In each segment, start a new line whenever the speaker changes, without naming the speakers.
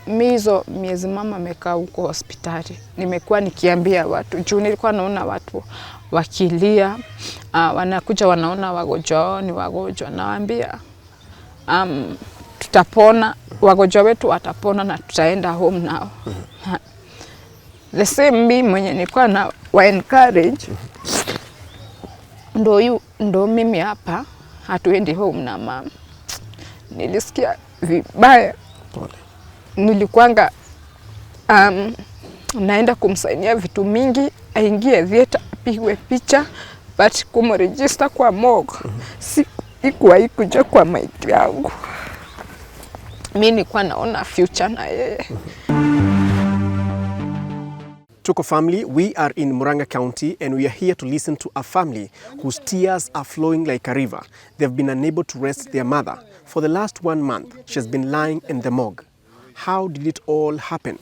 mizo miezi mama amekaa huko hospitali. Nimekuwa nikiambia watu, juu nilikuwa naona watu wakilia, wanakuja wanaona wagonjwa ni wagonjwa. Nawaambia tutapona, wagonjwa wetu watapona na tutaenda home nao. The same me mwenye nilikuwa na wa encourage, ndo mimi hapa hatuendi home na mama. Nilisikia vibaya. Nilikuanga naenda kumsainia vitu mingi, aingie theater, apigwe picha, but kumregister kwa morgue ikuja kwa maiti yangu. Mimi nilikuwa naona future na yeye.
Tuko family, we are in Murang'a County and we are here to listen to a family whose tears are flowing like a river. They've been unable to rest their mother. For the last 1 month, she has been lying in the morgue. How did it all happen?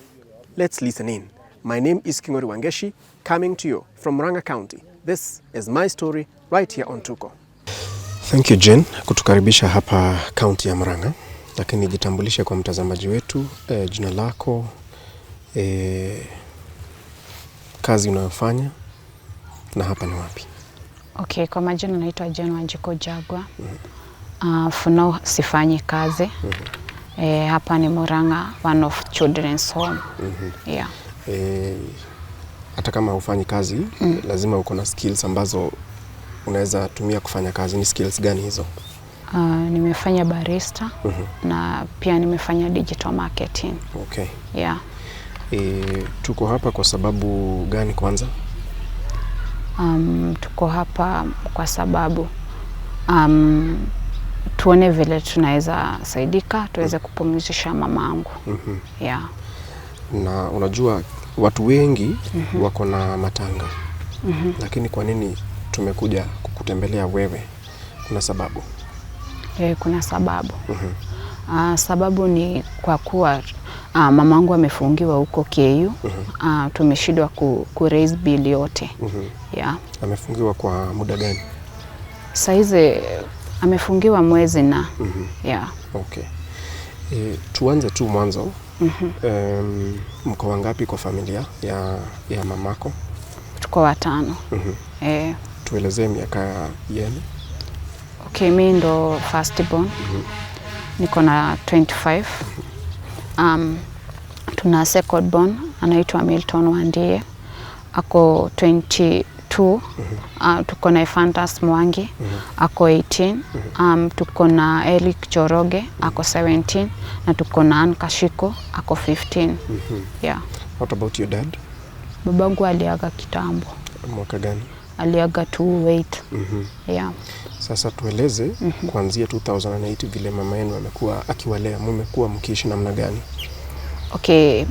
Let's listen in. My name is Kingori Wangeshi, coming to you from Murang'a County. This is my story right here on Tuko. Thank you Jen kutukaribisha hapa county ya Murang'a. Lakini jitambulishe kwa mtazamaji wetu, jina lako, kazi unayofanya na hapa ni wapi?
Okay, kwa majina naitwa Jen Wanjiko Jagwa. For now sifanyi kazi. Hapa ni Murang'a, one of children's home. Yeah.
Hata kama hufanyi kazi, lazima uko na skills ambazo unaweza tumia kufanya kazi. Ni skills gani hizo?
Nimefanya barista na pia nimefanya digital marketing.
Okay.
Yeah.
Tuko hapa kwa sababu gani kwanza?
Tuko hapa kwa sababu tuone vile tunaweza saidika, tuweze kupumzisha mamangu. Yeah.
Na unajua watu wengi wako na matanga. Lakini kwa nini tumekuja kukutembelea wewe? Kuna sababu?
Kuna sababu. Sababu ni kwa kuwa mamangu amefungiwa huko KU. Tumeshindwa ku raise bill yote. Yeah.
Amefungiwa kwa muda gani?
Saizi amefungiwa mwezi na. Yeah.
Okay. Tuanze tu mwanzo. Mko wangapi kwa familia ya mamako?
Tuko 5.
Tuelezee miaka yenu.
Okay, mimi ndo first born. Niko na 25. Tuna second born anaitwa Milton Wandie. Ako 22. Tuko na Fantas Mwangi. Ako 18. Tuko na Eric Choroge. Ako 17. Na tuko na Ann Kashiko. Ako 15. Yeah.
What about your dad?
Babangu aliaga kitambo.
Mwaka gani?
Aliaga 2008. Yeah.
Sasa tueleze kuanzia 2008 vile mama yenu amekuwa akiwalea, mmekuwa mkiishi namna gani? Okay,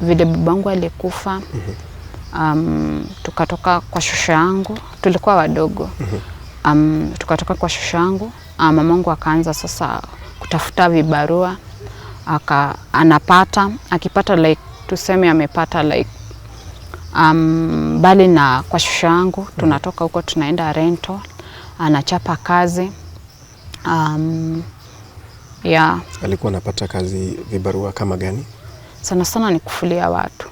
vile babangu alikufa, tukatoka kwa shosho yangu, tulikuwa wadogo. Tukatoka kwa shosho yangu, mamangu akaanza sasa kutafuta vibarua, anapata, akipata like tuseme amepata like bali na kwa shosho yangu, tunatoka huko tunaenda rental. Anachapa kazi. Yeah.
Alikuwa anapata kazi vibarua kama gani?
Sana sana ni kufulia watu.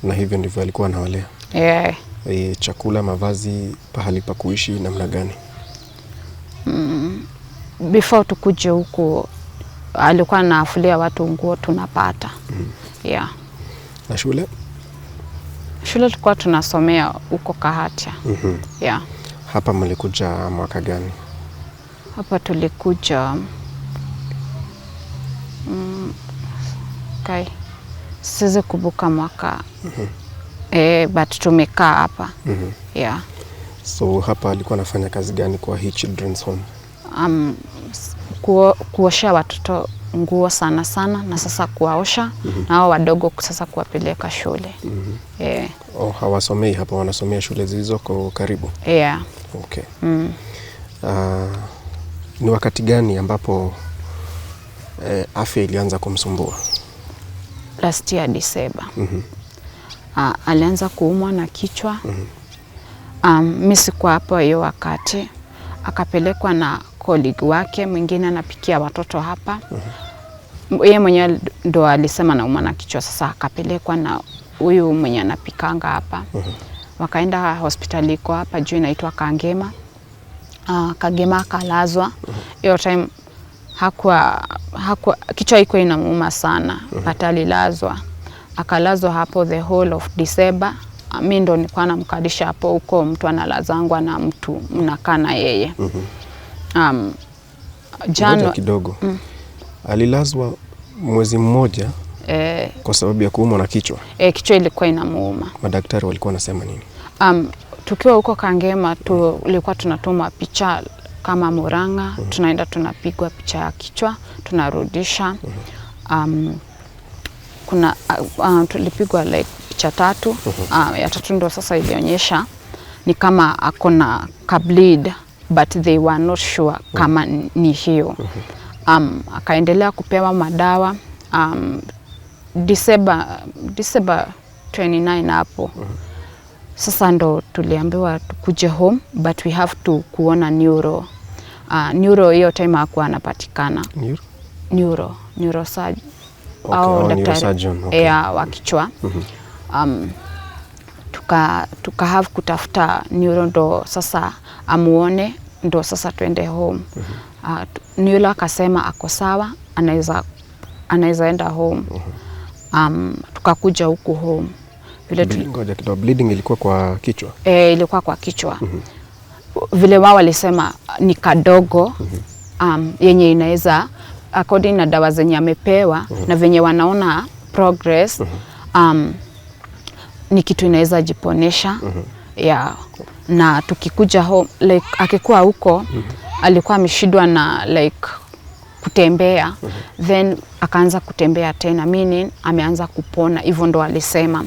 Na hivyo ndivyo alikuwa anawalea?
Yeah.
Chakula, mavazi, pahali pa kuishi namna gani?
Before tukuje huko alikuwa anafulia watu nguo tunapata. Yeah.
Na shule?
Shule tulikuwa tunasomea huko Kahatia. Yeah.
Hapa mlikuja mwaka gani?
Hapa tulikuja siwezi kubuka mwaka. But tumekaa hapa. Yeah.
So hapa alikuwa anafanya kazi gani kwa hii children's home?
Kuosha watoto nguo sana sana na sasa kuwaosha na hao wadogo sasa kuwapeleka shule.
Hawasomei hapa, wanasomea shule zilizoko karibu?
Yeah.
Okay. Ni wakati gani ambapo afya ilianza kumsumbua?
Last year December. Alianza kuumwa na kichwa. Mimi sikuwa hapo hiyo wakati. Akapelekwa na colleague wake mwingine anapikia watoto hapa. yeye mwenyewe ndo alisema naumwa na kichwa. Sasa akapelekwa na huyu mwenye anapikanga hapa. Wakaenda hospitali iko hapa juu inaitwa Kangema. Kagema akalazwa. Hiyo time hakuwa kichwa iko inamuuma sana. But alilazwa. Akalazwa hapo the whole of December. Mimi ndo nilikuwa namkalisha hapo huko, mtu analazangwa na mtu mnakaa na yeye.
Jana kidogo. Alilazwa mwezi mmoja kwa sababu ya kuumwa na kichwa.
Kichwa ilikuwa inamuuma.
Madaktari walikuwa wanasema nini?
Tukiwa huko Kangema tulikuwa tunatuma picha kama Murang'a, tunaenda tunapigwa picha ya kichwa, tunarudisha. Kuna tulipigwa like picha 3. Ya 3 ndo sasa ilionyesha ni kama akona bleed, but they were not sure kama ni hiyo. Akaendelea kupewa madawa. December 29 hapo. Sasa ndo tuliambiwa tukuje home, but we have to kuona neuro. Neuro hiyo time hakuwa anapatikana. Neurosurgeon.
Au daktari
wa kichwa. Tuka have kutafuta neuro ndo sasa amuone, ndo sasa tuende home. Neuro akasema ako sawa, anaweza enda home. Tukakuja huku home.
Ngoja kidogo, bleeding ilikuwa kwa kichwa?
Ilikuwa kwa kichwa. Vile wao walisema ni kadogo, yenye inaweza according na dawa zenye amepewa na venye wanaona progress, ni kitu inaweza jiponesha. Na tukikuja home, like akikuwa huko alikuwa ameshindwa na like kutembea, then akaanza kutembea tena, meaning ameanza kupona. Hivyo ndo alisema.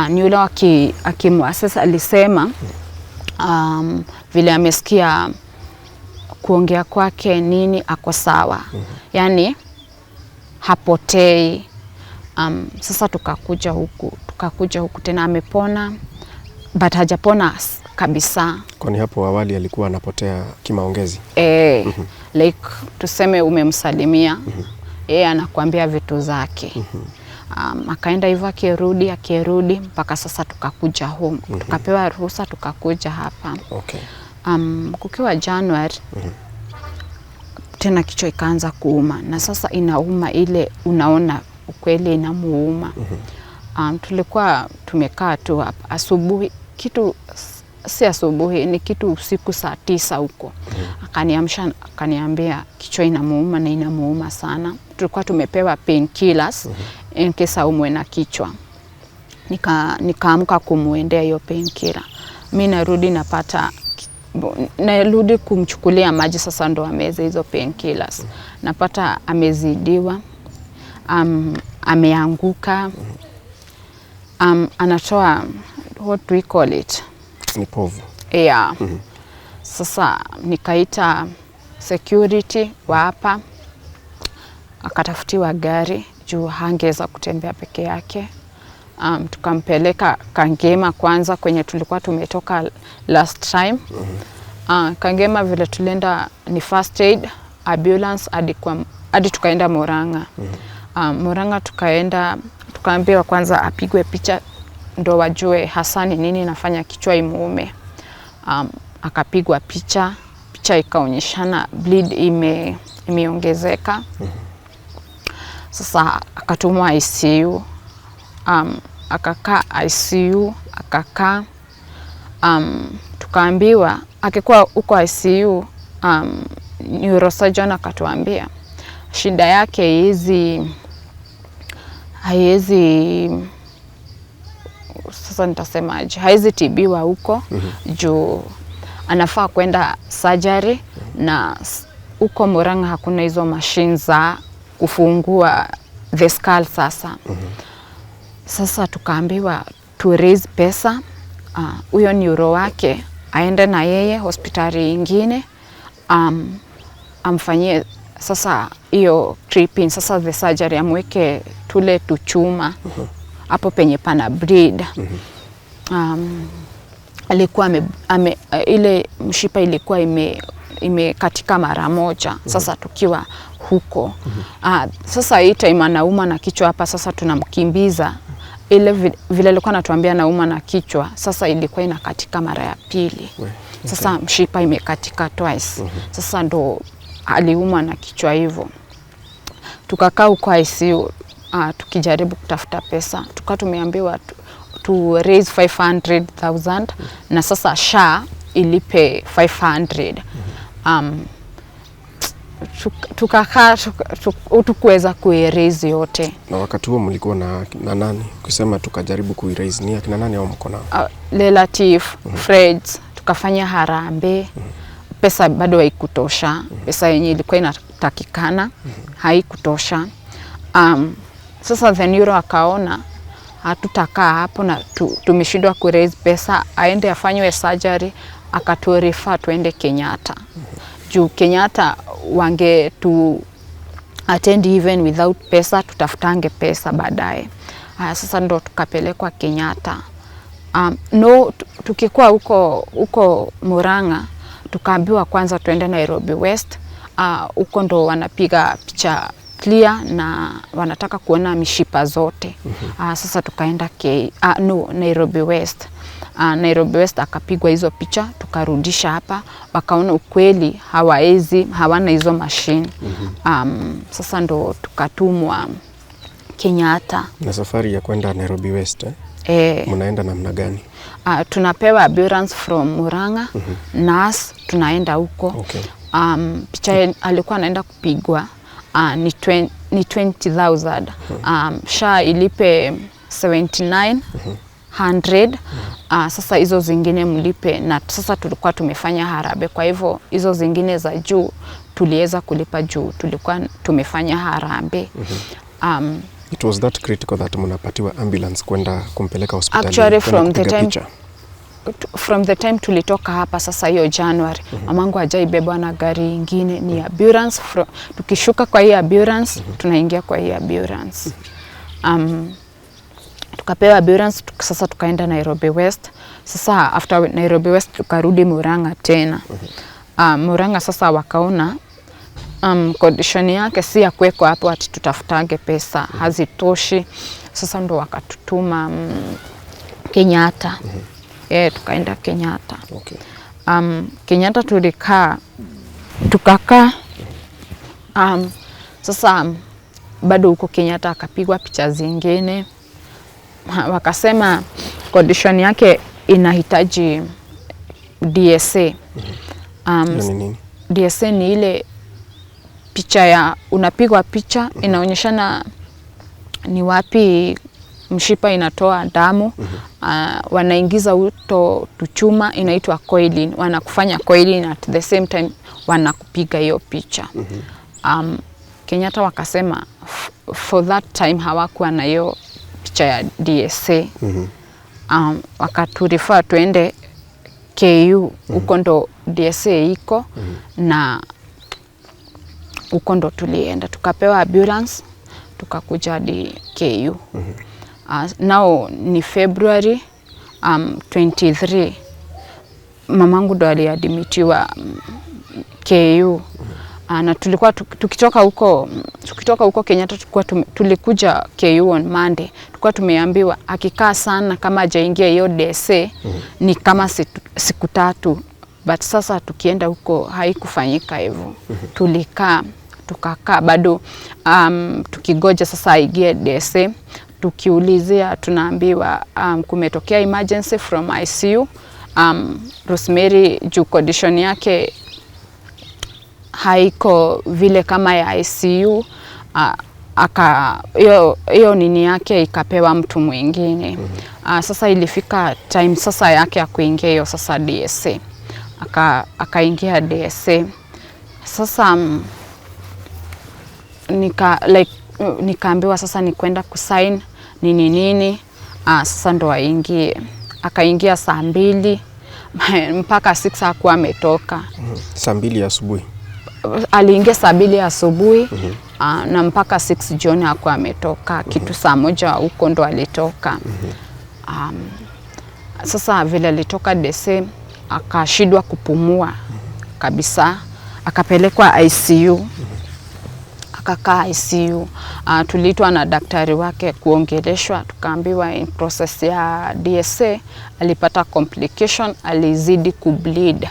Ni yule akimuassess alisema vile amesikia kuongea kwake nini ako sawa. Yani hapotei. Sasa tukakuja huku tena amepona, but hajapona kabisa.
Kwani hapo awali alikuwa anapotea kimaongezi?
Like tuseme umemsalimia, anakuambia vitu zake. Akaenda hivyo akirudi mpaka sasa tukakuja home. Tukapewa ruhusa tukakuja hapa. Kukiwa January tena kichwa ikaanza kuuma, na sasa inauma ile unaona ukweli inamuuma. Tulikuwa tumekaa tu hapa asubuhi, kitu si asubuhi, ni kitu usiku saa 9 huko. Akaniamsha akaniambia kichwa inamuuma na inamuuma sana. Tulikuwa tumepewa painkillers in case aumwe na kichwa. Nikaamka kumuendea hiyo painkiller. Mimi narudi kumchukulia maji, sasa ndo ameze hizo painkillers. Napata amezidiwa, ameanguka, anatoa what do we call it?
Ni povu.
Sasa nikaita security wa hapa, akatafutiwa gari juu hangeweza kutembea peke yake. Tukampeleka Kangema kwanza kwenye tulikuwa tumetoka last time. Kangema vile tulienda ni first aid, ambulance hadi tukaenda Murang'a. Murang'a tukaambiwa kwanza apigwe picha ndo wajue hasani nini nafanya kichwa imuume. Akapigwa picha ikaonyeshana bleed imeongezeka. Sasa akatumwa ICU. Akakaa ICU, tukaambiwa akikuwa uko ICU, neurosurgeon akatuambia shida yake sasa nitasemaje, haizi tibiwa huko. Juu anafaa kwenda surgery, na huko Murang'a hakuna hizo machine za kufungua the skull sasa. Sasa tukaambiwa to raise pesa, huyo neuro wake aende na yeye hospitali ingine, amfanyie sasa hiyo tripping, sasa the surgery amweke tule tuchuma hapo penye pana bleed. Alikuwa ile mshipa ilikuwa imekatika mara moja. Sasa tukiwa huko. Sasa hii time anauma na kichwa hapa, sasa tunamkimbiza. Ile vile alikuwa anatuambia nauma na kichwa, sasa ilikuwa inakatika mara ya pili. Sasa mshipa imekatika twice. Sasa ndo aliuma na kichwa hivyo. Tukakaa huko ICU tukijaribu kutafuta pesa. Tumeambiwa to raise 500,000 na sasa SHA ilipe 500. Tukakaa tukuweza kuiraise yote.
Na wakati huo mlikuwa na nani? Kusema tukajaribu kuiraise ni akina nani au mko nao?
Relative, friends, tukafanya harambee. Pesa bado haikutosha. Pesa yenye ilikuwa inatakikana haikutosha. Sasa the neuro akaona hatutakaa hapo na tumeshindwa ku raise pesa, aende afanywe surgery, akaturefer tuende Kenyatta. Juu Kenyatta wange tu attend even without pesa, tutafutange pesa baadaye. Sasa ndo tukapelekwa Kenyatta. Tukikuwa huko Murang'a, tukaambiwa kwanza tuende Nairobi West. Huko ndo wanapiga picha clear na wanataka kuona mishipa zote. Sasa tukaenda Nairobi West. Nairobi West akapigwa hizo picha, tukarudisha hapa, wakaona ukweli hawana hizo machine. Sasa ndo tukatumwa Kenyatta.
Na safari ya kwenda Nairobi West mnaenda namna gani?
Tunapewa ambulance from Murang'a, nurse tunaenda huko. Picha alikuwa anaenda kupigwa ni 20,000. SHA ilipe 7,900. Sasa hizo zingine mlipe, na sasa tulikuwa tumefanya harambee, kwa hivyo hizo zingine za juu tuliweza kulipa juu tulikuwa tumefanya harambee.
It was that critical that mnapatiwa ambulance kwenda kumpeleka hospitali?
Actually from the time tulitoka hapa sasa hiyo January, mamangu hajaibebwa na gari ingine, ni ambulance. Tukishuka kwa hii ambulance, tunaingia kwa hii ambulance. Tukapewa ambulance, sasa tukaenda Nairobi West. Sasa after Nairobi West tukarudi Murang'a tena. Murang'a sasa wakaona condition yake si ya kuwekwa hapo ati tutafutange pesa, hazitoshi. Sasa ndo wakatutuma Kenyatta. Tukaenda Kenyatta. Kenyatta tukakaa. Sasa bado huko Kenyatta akapigwa picha zingine. Wakasema condition yake inahitaji DSA. DSA ni ile picha ya unapigwa picha inaonyeshana ni wapi mshipa inatoa damu. Wanaingiza uto tuchuma, inaitwa coiling. Wanakufanya coiling at the same time wanakupiga hiyo picha. Kenyatta wakasema for that time hawakuwa na hiyo picha ya DSA. Wakaturefer tuende KU, huko ndo DSA iko, na huko ndo tulienda. Tukapewa ambulance, tukakuja hadi KU. Now ni February 23. Mamangu ndo aliadmitiwa KU. Na tulikuwa tukitoka huko Kenyatta, tulikuja KU on Monday. Tulikuwa tumeambiwa akikaa sana kama hajaingia hiyo DSA ni kama siku 3. But sasa tukienda huko haikufanyika hivyo. Tukakaa bado tukigoja sasa aingie DSA. Tukiulizia tunaambiwa kumetokea emergency from ICU. Rosemary juu condition yake haiko vile kama ya ICU, hiyo nini yake ikapewa mtu mwingine. Sasa ilifika time sasa yake ya kuingia hiyo sasa DSA. Akaingia DSA. Sasa nikaambiwa sasa ni kwenda kusign nini. Sasa ndo aingie. Akaingia saa 2 mpaka 6 hakuwa ametoka.
Saa 2 asubuhi.
Aliingia saa 2 asubuhi na mpaka 6 jioni hakuwa ametoka. Kitu saa 1 huko ndo alitoka. Sasa vile alitoka DSA akashindwa kupumua. kabisa, akapelekwa ICU. Akakaa ICU. Tuliitwa na daktari wake kuongeleshwa, tukaambiwa in process ya DSA alipata complication, alizidi kubleed.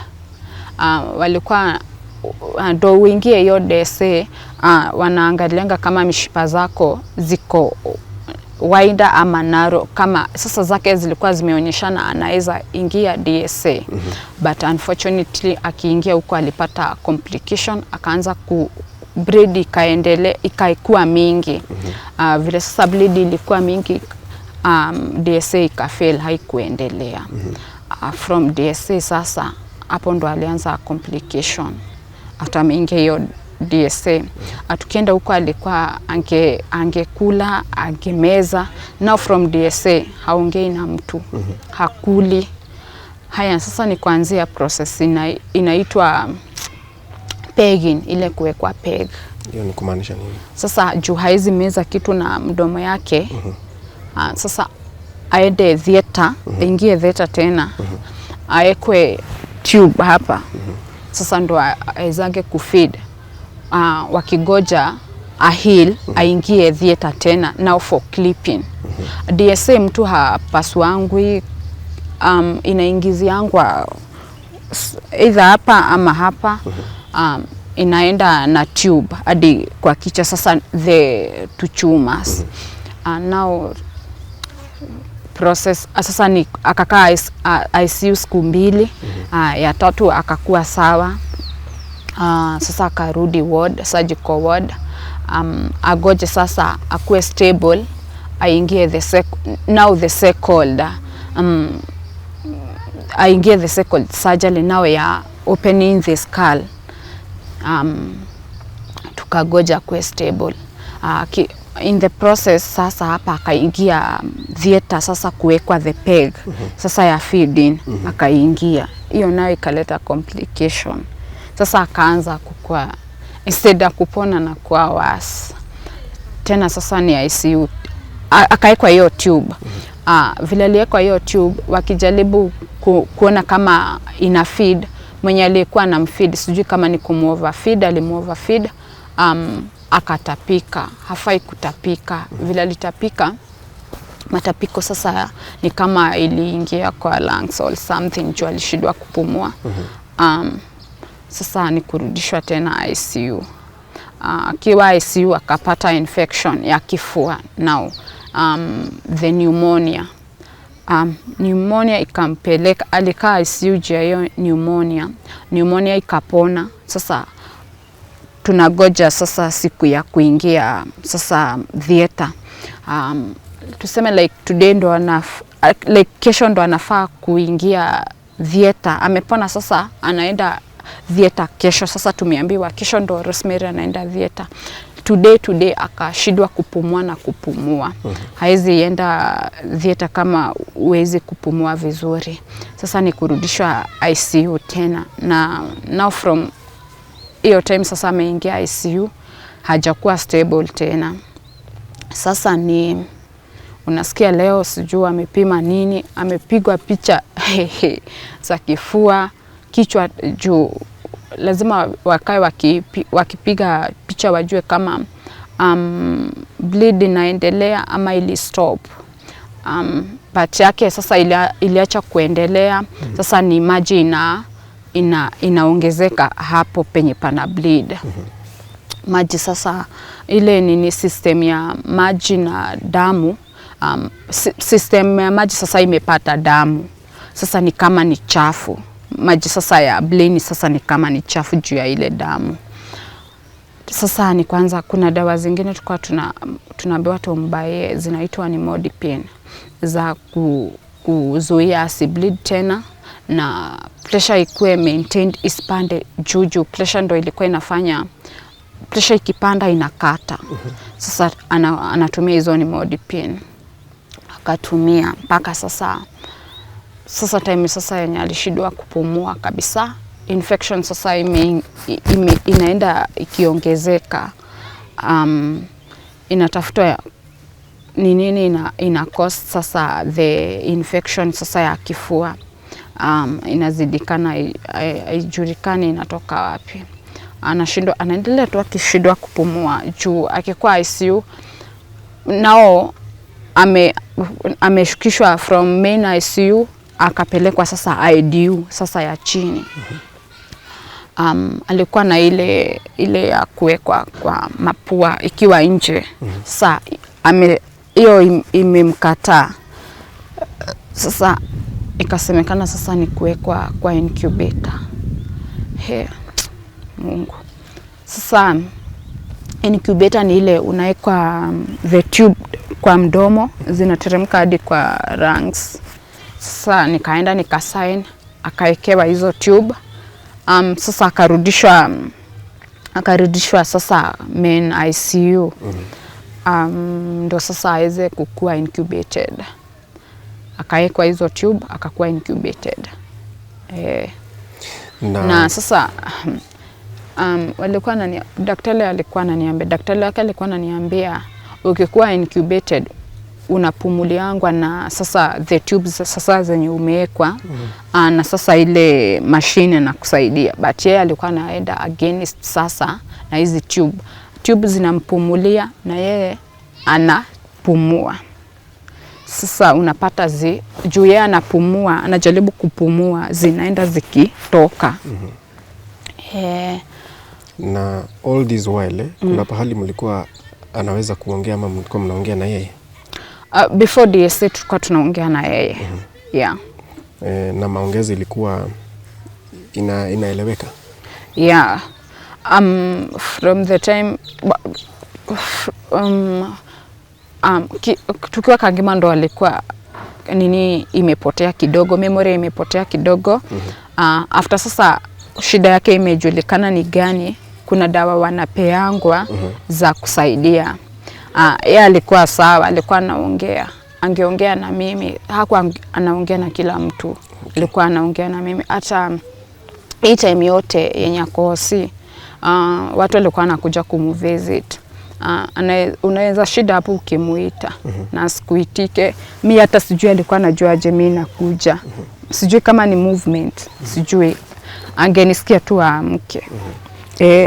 Walikuwa ndo uingie hiyo DSA, wanaangalianga kama mishipa zako ziko wider ama narrow. Kama sasa zake zilikuwa zimeonyeshana anaweza ingia DSA. But unfortunately akiingia huko alipata complication, akaanza bleed ikaikuwa mingi. Vile sasa bleed ilikuwa mingi, DSA ikafail, haikuendelea. From DSA sasa hapo ndo alianza complication. After mingi hiyo DSA, tukienda huko alikuwa angekula, angemeza. Now from DSA haongei na mtu, hakuli. Haya sasa ni kuanzia process inaitwa pegging, ile kuwekwa peg.
Hiyo ni kumaanisha nini? Sasa
juu haizi meza kitu na mdomo yake. Sasa aende theater, ingie theater tena. Aekwe tube hapa. Sasa ndo aizange kufeed. Wakigoja heal, aingie theater tena, now for clipping. DSA mtu hapaswangwi, inaingiziangwa either hapa ama hapa. Inaenda na tube hadi kwa kichwa, sasa the tuchumas. Now process sasa ni akakaa ICU siku 2. Ya 3 akakuwa sawa. Sasa akarudi ward, surgical ward. Agoje sasa akuwe stable, aingie the second aingie the second surgery now ya opening the skull. Tukagoja kuwe stable. In the process sasa hapa akaingia theater sasa kuwekwa the peg sasa ya feeding. Akaingia hiyo nayo ikaleta complication. Sasa akaanza kukua, instead ya kupona na kuwa worse tena. Sasa ni ICU, akaekwa hiyo tube. Vile aliekwa hiyo tube, wakijaribu kuona kama ina feed, mwenye alikuwa na mfeed sijui kama ni kumoverfeed, alimoverfeed. Akatapika, hafai kutapika. Vile alitapika, matapiko sasa ni kama iliingia kwa lungs or something, juu alishindwa kupumua. Sasa ni kurudishwa tena ICU. Akiwa ICU akapata infection ya kifua. Now the pneumonia. Pneumonia ikampeleka, alikaa ICU juu ya hiyo pneumonia. Pneumonia ikapona. Sasa tunagoja sasa siku ya kuingia sasa theater. Tuseme like today ndo like kesho ndo anafaa kuingia theater. Amepona sasa anaenda theater kesho. Sasa tumeambiwa kesho ndo Rosemary anaenda theater. Today akashindwa kupumua na kupumua. Haizi enda theater kama uwezi kupumua vizuri. Sasa ni kurudishwa ICU tena. Na now from hiyo time sasa ameingia ICU, hajakuwa stable tena. Sasa ni unasikia leo sijui amepima nini, amepigwa picha za kifua, kichwa juu. Lazima wakae wakipiga picha wajue kama bleed inaendelea ama ili stop. But yake sasa iliacha kuendelea. Sasa ni maji inaongezeka hapo penye pana bleed. Maji sasa ile nini system ya maji na damu, system ya maji sasa imepata damu. Sasa ni kama ni chafu. Maji sasa ya bleed sasa ni kama ni chafu juu ya ile damu. Sasa ni kwanza kuna dawa zingine tulikuwa tunaambiwa tumbaye, zinaitwa ni Modipine za kuzuia asibleed tena na pressure ikuwe maintained, ispande juu. Pressure ndo ilikuwa inafanya pressure ikipanda inakata. Sasa anatumia hizo ni Modipine. Akatumia mpaka sasa time sasa yenye alishindwa kupumua kabisa. Infection sasa inaenda ikiongezeka. Inatafuta ni nini ina cause sasa the infection sasa ya kifua. inazidikana, haijulikani inatoka wapi. Anashindwa, anaendelea tu akishindwa kupumua juu akikuwa ICU nao ameshukishwa from main ICU akapelekwa sasa IDU sasa ya chini. Alikuwa na ile ya kuwekwa kwa mapua ikiwa nje. Sasa hiyo imemkataa. Sasa ikasemekana sasa ni kuwekwa kwa incubator. Mungu. Sasa incubator ni ile unawekwa the tube kwa mdomo zinateremka hadi kwa lungs. Sasa nikaenda nikasign, akawekewa hizo tube. Sasa akarudishwa sasa main ICU. Ndo sasa aweze kukua incubated. Akawekwa hizo tube akakuwa incubated. Na sasa daktari wake alikuwa ananiambia ukikuwa incubated unapumuliangwa na sasa the tubes sasa zenye umewekwa na sasa ile machine na kusaidia, but yeye alikuwa anaenda against sasa na hizi tube zinampumulia na yeye anapumua. Sasa unapata juu yeye anapumua, anajaribu kupumua, zinaenda zikitoka.
Na all this while kuna pahali mlikuwa anaweza kuongea ama mlikuwa mnaongea na yeye?
Before DSA tulikuwa tunaongea na yeye. Yeah.
Na maongezi ilikuwa inaeleweka?
Yeah. From the time tukiwa Kangema ndo alikuwa imepotea kidogo, memory imepotea kidogo. After sasa shida yake imejulikana ni gani, kuna dawa wanapeangwa za kusaidia. Yeye alikuwa sawa, alikuwa anaongea. Angeongea na mimi, hakuwa anaongea na kila mtu. Alikuwa anaongea na mimi. Hata hii time yote yenye akosi, watu walikuwa wanakuja kumvisit. Unaweza shida hapo ukimuita na sikuitike. Mimi hata sijui alikuwa anajua je mimi nakuja. Sijui kama ni movement, sijui. Angenisikia tu amke.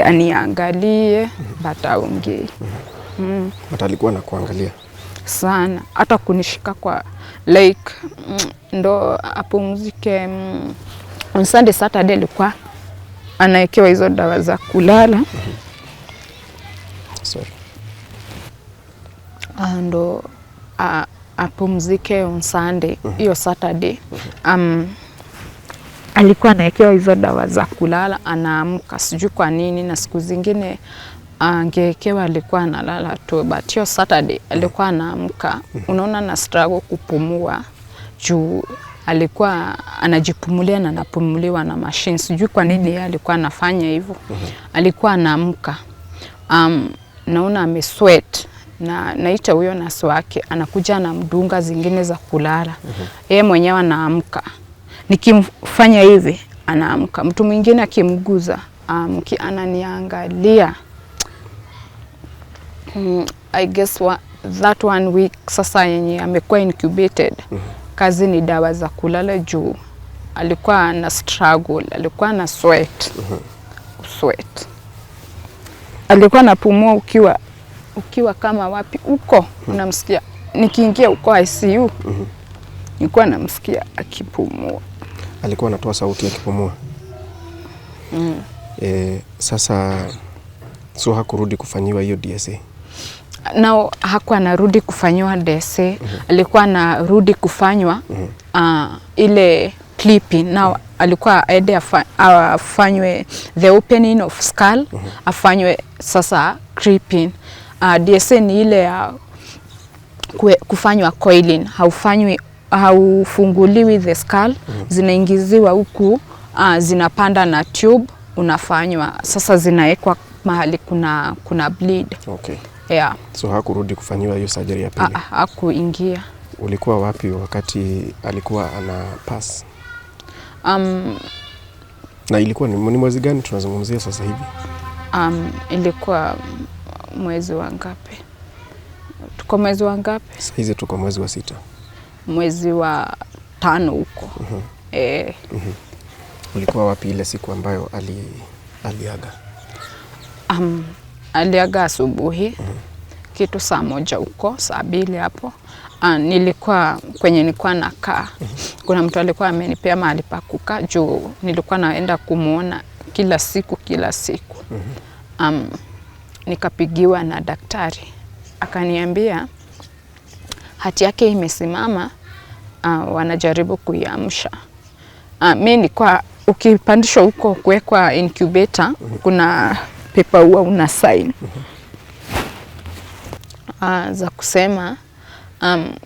Aniangalie, bataongee.
Hata alikuwa anakuangalia
sana, hata kunishika kwa like ndo apumzike. On Sunday Saturday alikuwa anawekewa hizo dawa za kulala.
Sorry.
Ndo apumzike on Sunday, hiyo Saturday. Alikuwa anawekewa hizo dawa za kulala, anaamka sijui kwa nini, na siku zingine angewekewa alikuwa analala tu, but hiyo Saturday alikuwa anaamka. Unaona na struggle kupumua juu alikuwa anajipumulia na anapumuliwa na machine. Sijui kwa nini yeye alikuwa anafanya hivyo. Alikuwa anaamka. Naona amesweat na naita huyo nasi wake anakuja na mdunga zingine za kulala. Yeye mwenyewe anaamka. Nikimfanya hivi anaamka. Mtu mwingine akimguza ananiangalia. I guess that 1 week sasa yenye amekuwa incubated, kazi ni dawa za kulala juu alikuwa na struggle, alikuwa na sweat. Alikuwa anapumua ukiwa kama wapi huko, unamsikia. Nikiingia huko ICU nilikuwa namsikia akipumua.
Alikuwa anatoa sauti akipumua. Sasa so hakurudi kufanyiwa hiyo DSA?
Nao hakuwa anarudi kufanywa DSA. Alikuwa anarudi kufanywa ile clipping. Nao alikuwa aende afanywe the opening of skull, afanywe sasa clipping. DSA ni ile ya kufanywa coiling, haufunguliwi the skull, zinaingiziwa huku, zinapanda na tube, unafanywa sasa zinawekwa mahali kuna bleed.
Okay.
Yeah.
So hakurudi kufanyiwa hiyo surgery ya pili?
Hakuingia.
Ulikuwa wapi wakati alikuwa ana pass? Na ilikuwa ni mwezi gani tunazungumzia sasa hivi?
Ilikuwa mwezi wa ngapi? Tuko mwezi wa ngapi?
Sasa hizi tuko mwezi wa 6.
Mwezi wa 5 huko.
Ulikuwa wapi ile siku ambayo aliaga?
Aliaga asubuhi kitu saa 1 huko, saa 2 hapo. Nilikuwa kwenye nilikuwa nakaa. Kuna mtu alikuwa amenipea mahali pa kukaa juu nilikuwa naenda kumuona kila siku. Nikapigiwa na daktari. Akaniambia hati yake imesimama, wanajaribu kuiamsha. Mimi nilikuwa ukipandishwa huko kuwekwa incubator, kuna paper huwa una sign. Za kusema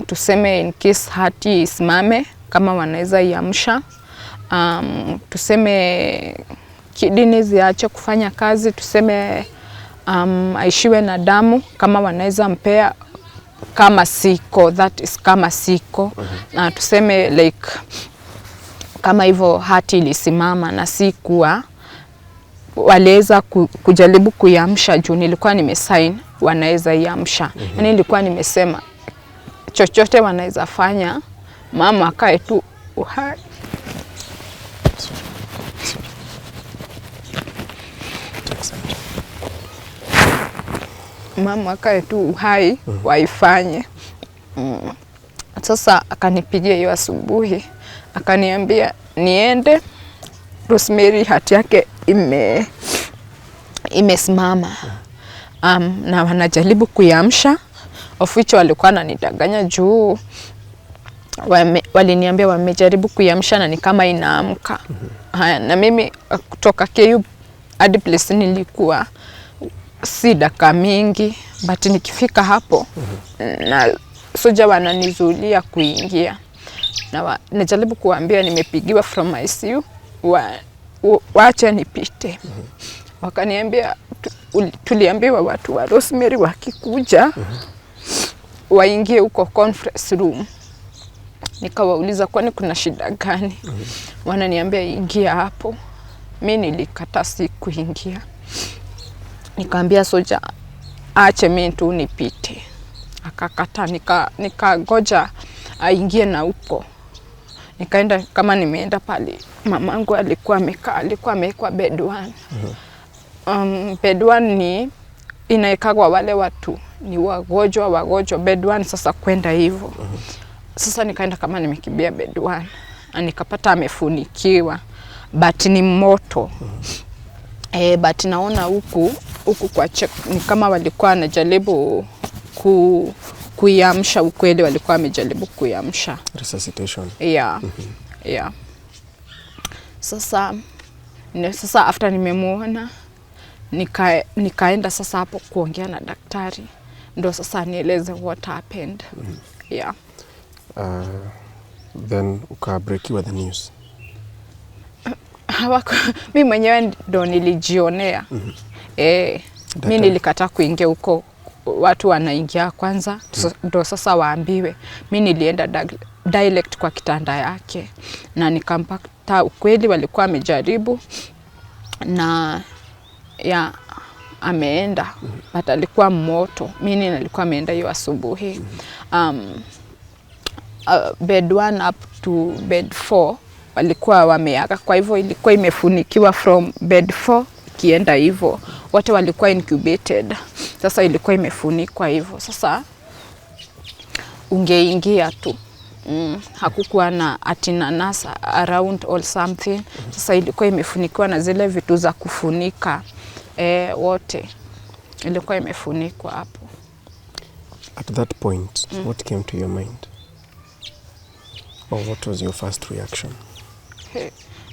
tuseme in case hati isimame kama wanaweza iamsha, tuseme kidini ziache kufanya kazi, tuseme aishiwe na damu kama wanaweza mpea kama siko, that is kama siko. Tuseme like kama hivyo hati ilisimama na sikuwa, waliweza kujaribu kuiamsha juu nilikuwa nimesign wanaweza iamsha. Yani nilikuwa nimesema chochote wanaweza fanya, mama akae tu uhai. Mama akae tu uhai waifanye. Sasa akanipigia hiyo asubuhi, akaniambia niende, Rosemary hati yake imesimama. Na wanajaribu kuiamsha, of which walikuwa wananidanganya juu waliniambia wamejaribu kuiamsha na ni kama inaamka. Na mimi kutoka KU hadi place nilikuwa si dakika mingi, but nikifika hapo na soja wananizuilia kuingia. Na najaribu kuambia nimepigiwa from ICU, waache nipite. Wakaniambia tuliambiwa watu wa Rosemary wakikuja waingie huko conference room. Nikawauliza kwani kuna shida gani? Wananiambia ingia hapo. Mimi nilikata si kuingia. Nikaambia soja ache mimi tu nipite. Akakata, nikagoja aingie na huko. Nikaenda kama nimeenda pale, mamangu alikuwa amekaa, alikuwa amewekwa bed 1. Bed 1 ni inaekagwa wale watu ni wagonjwa bed 1. Sasa kwenda hivyo. Sasa nikaenda kama nimekimbia bed 1. Nikapata amefunikiwa, but ni moto. But naona huku kwa check ni kama walikuwa wanajaribu kuiamsha, ukweli walikuwa wamejaribu kuiamsha.
Resuscitation.
Yeah. Yeah. Sasa after nimemuona nikaenda sasa hapo kuongea na daktari. Ndio sasa nieleze what happened. Yeah.
Then ukabreakiwa the news.
Mimi mwenyewe ndo nilijionea. Mimi nilikataa kuingia huko, watu wanaingia kwanza ndo sasa waambiwe. Mimi nilienda direct kwa kitanda yake na nikampata ukweli walikuwa wamejaribu na ameenda, but alikuwa moto. Mimi nilikuwa ameenda hiyo asubuhi. Bed 1 up to bed 4 walikuwa wameaga, kwa hivyo ilikuwa imefunikiwa from bed 4 kienda hivyo. Wote walikuwa incubated. Sasa ilikuwa imefunikwa hivyo. Sasa ungeingia tu. Hakukuwa na atina nasa around or something. Sasa ilikuwa imefunikiwa na zile vitu za kufunika. Wote ilikuwa imefunikwa hapo.
At that point, what came to your mind? Or what was your first reaction?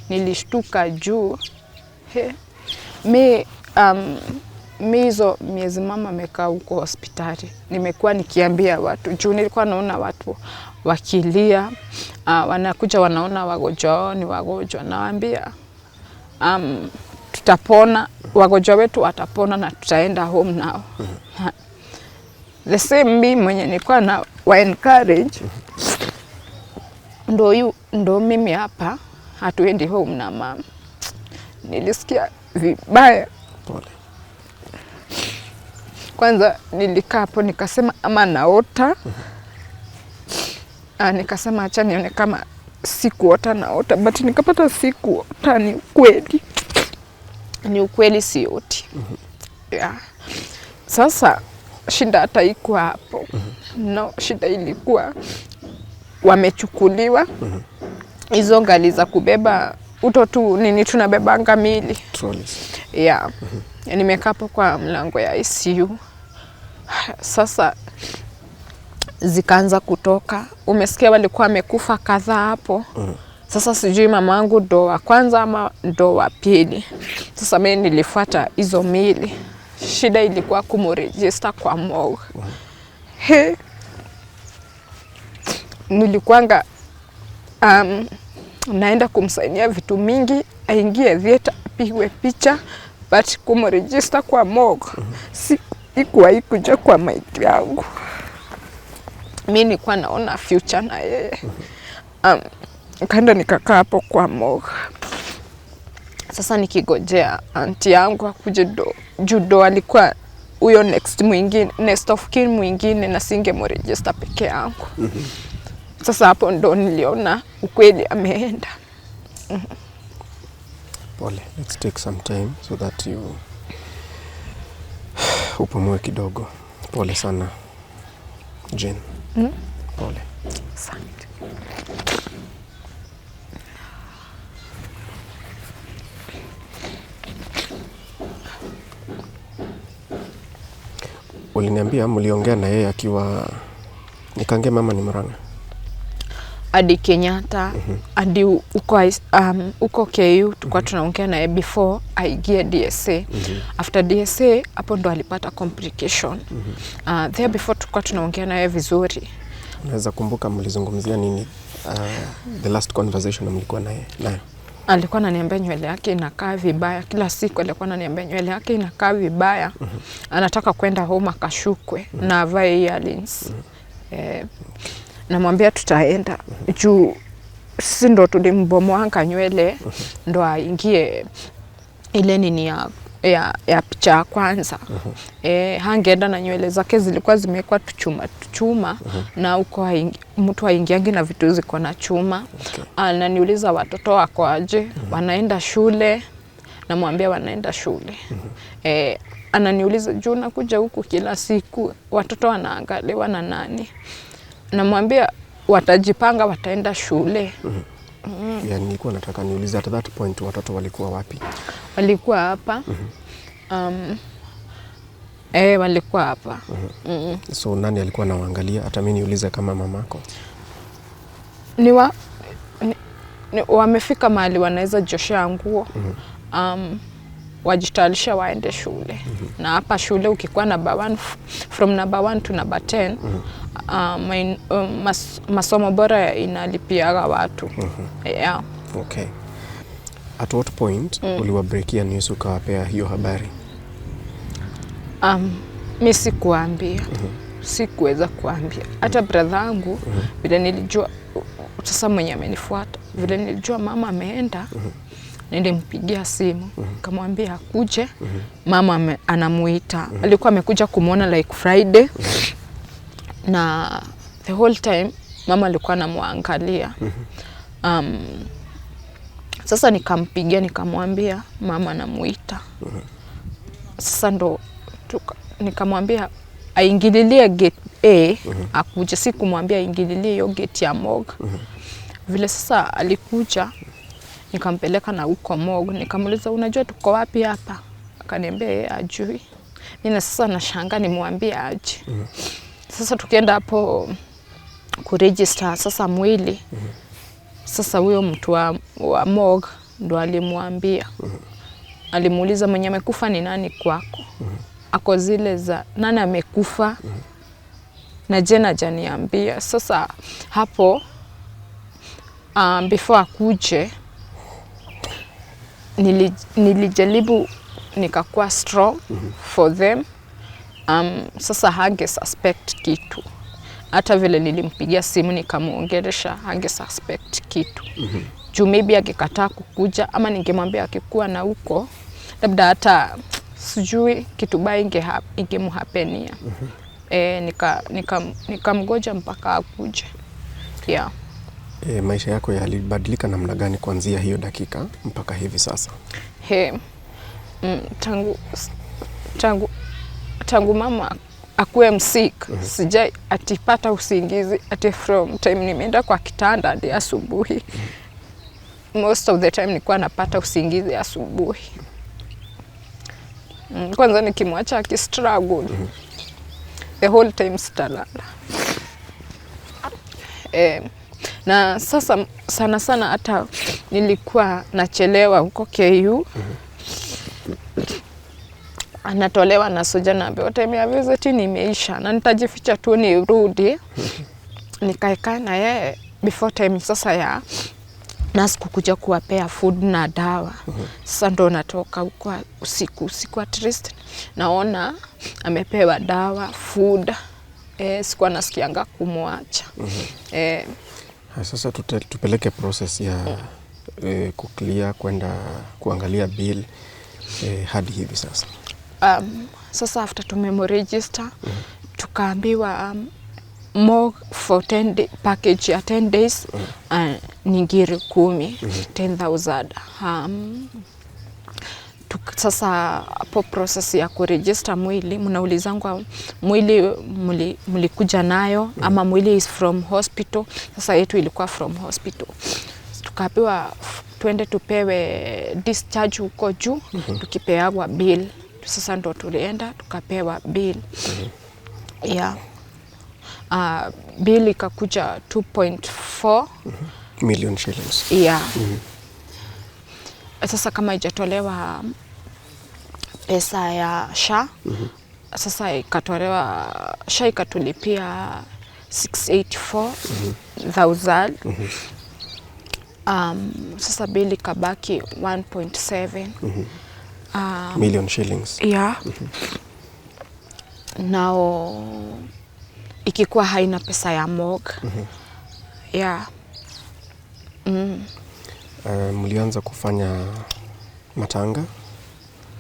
Nilishtuka juu. Mi hizo miezi mama amekaa huko hospitali. Nimekuwa nikiambia watu juu nilikuwa naona watu wakilia, wanakuja wanaona wagonjwa ni wagonjwa. Nawaambia tutapona, wagonjwa wetu watapona na tutaenda home now. The same mimi mwenye nilikuwa na wa encourage. Ndo mimi hapa hatuendi home na mama. Nilisikia vibaya.
Pole.
Kwanza nilikaa hapo nikasema ama naota. Nikasema acha nione kama
sikuota naota, but nikapata sikuota, ni ukweli. Ni ukweli sioti. Yeah. Sasa shida hata iko hapo. No, shida ilikuwa wamechukuliwa hizo gali za kubeba utoto nini tunabebanga mili.
Trolleys.
Yeah. Nimekaa hapo kwa mlango ya ICU. Sasa zikaanza kutoka. Umesikia walikuwa wamekufa kadhaa hapo. Sasa sijui mamangu ndo wa kwanza ama ndo wa pili. Sasa mimi nilifuata hizo mili. Shida ilikuwa kumregister kwa morgue. Nilikuanga naenda kumsainia vitu mingi, aingie theater, apigwe picha, but kumregister kwa morgue ikuja kwa maiti yangu. Mimi nilikuwa naona future na yeye. Kanda nikakaa hapo kwa morgue. Sasa nikigojea aunti yangu akuje judo alikuwa huyo next of kin mwingine na singemregister peke yangu. Sasa hapo ndo niliona ukweli ameenda.
Pole, let's take some time so that you upumue kidogo. Pole sana Jane. Pole.
Asante.
Uliniambia mliongea na yeye akiwa nikange mama ni Murang'a.
Hadi Kenyatta, hadi uko KU tulikuwa tunaongea na yeye before aingie DSA. After DSA hapo ndo alipata complication. There before tulikuwa tunaongea na yeye vizuri.
Unaweza kumbuka mlizungumzia nini the last conversation mlikuwa naye nayo?
Alikuwa ananiambia nywele yake inakaa vibaya. Kila siku alikuwa ananiambia nywele yake inakaa vibaya. Anataka kwenda home akashukwe na avae earrings. Namwambia tutaenda. Juu sisi ndo tulimbomoanga nywele ndo aingie ile nini ya picha ya kwanza. Hangeenda na nywele zake zilikuwa zimekuwa tuchuma na uko mtu aingiangi na vitu ziko na chuma. Ananiuliza watoto wako aje, wanaenda shule? Namwambia wanaenda shule. Ananiuliza juu nakuja huku kila siku, watoto wanaangaliwa na nani? Namwambia watajipanga wataenda shule.
Yani nilikuwa nataka niulize at that point watoto walikuwa wapi?
Walikuwa hapa. Walikuwa hapa.
So nani alikuwa anawaangalia? Hata mimi niulize kama mamako.
Wamefika mahali wanaweza joshea nguo. Wajitayarisha waende shule. Na hapa shule ukikuwa number 1 from number 1 to number 10 masomo bora inalipiaga watu. Yeah.
Okay. At what point uliwabreakia news ukawapea hiyo habari?
Mimi sikuambia. Sikuweza kuambia. Hata brother yangu vile nilijua sasa mwenye amenifuata vile nilijua mama ameenda, nilimpigia simu nikamwambia akuje. Mama anamuita. Alikuwa amekuja kumuona like Friday. Na the whole time mama alikuwa anamwangalia. Sasa nikampigia nikamwambia mama anamuita. Sasa ndo nikamwambia aingililie gate A akuje, si kumwambia aingililie hiyo gate ya morgue. Vile sasa alikuja nikampeleka na huko morgue, nikamuuliza unajua tuko wapi hapa? Akaniambia yeye ajui. Mimi sasa nashangaa nimwambie aje. Sasa tukienda hapo kuregister sasa mwili. Sasa huyo mtu wa morgue ndo alimwambia. Alimuuliza mwenye amekufa ni nani kwako? Ako zile za nani amekufa? Na jana hajaniambia. Sasa hapo before akuje nilijaribu nikakuwa strong for them. Sasa hange suspect kitu. Hata vile nilimpigia simu nikamuongelesha hange suspect kitu. Juu maybe akikataa kukuja ama ningemwambia akikuwa na huko labda hata sijui kitu baya ingemhapenia. Nikamgoja mpaka akuje. Yeah.
Maisha yako yalibadilika namna gani kuanzia hiyo dakika mpaka hivi sasa?
Tangu mama akuwe msik, sijai atipata usingizi ati from time nimeenda kwa kitanda hadi asubuhi. Most of the time nilikuwa napata usingizi asubuhi. Kwanza nikimwacha akistruggle, the whole time sitalala. Na sasa sana hata nilikuwa nachelewa huko KU. Anatolewa na soja na ambaye time ya visit nimeisha na nitajificha tu nirudi. Nikaeka na yeye before time sasa ya nurse kukuja kuwapea food na dawa. Sasa ndo natoka huko usiku at least naona amepewa dawa, food. Sikuwa nasikianga kumwacha.
Sasa tupeleke process ya kuclear kwenda kuangalia bill hadi hivi sasa.
Sasa after tumemregister tukaambiwa more for 10 day package ya 10 days ni ngiri 10, 10,000. Sasa hapo process ya kuregister mwili, mnaulizangwa mwili mlikuja nayo ama mwili is from hospital. Sasa yetu ilikuwa from hospital. Tukapewa twende tupewe discharge huko juu, tukipewa bill. Sasa ndo tulienda tukapewa bill. Bill ikakuja 2.4
million shillings.
Sasa kama ijatolewa pesa ya SHA, sasa ikatolewa SHA ikatulipia 684,000. Sasa bill ikabaki 1.7
million shillings.
Nao ikikuwa haina pesa ya morgue.
Mlianza kufanya matanga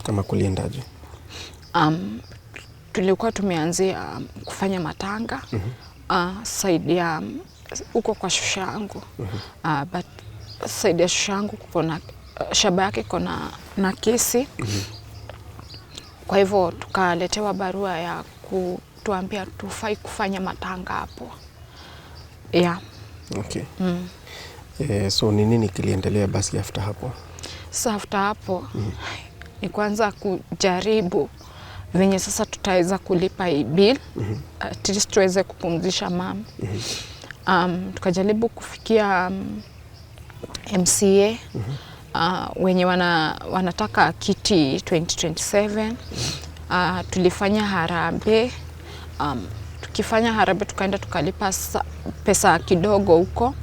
kama kuliendaje?
Tulikuwa tumeanzia kufanya matanga side ya huko kwa shusha yangu. But side ya shusha yangu kuna shamba yake kuna na kesi. Kwa hivyo tukaletewa barua ya kutuambia tufai kufanya matanga hapo.
Okay. So ni nini kiliendelea basi after hapo?
Sasa after hapo ni kwanza kujaribu venye sasa tutaweza kulipa hii bill, at least tuweze kupumzisha mama. Tukajaribu kufikia MCA wenye wanataka kiti 2027. Tulifanya harambee. Tukifanya harambee tukaenda tukalipa pesa kidogo huko.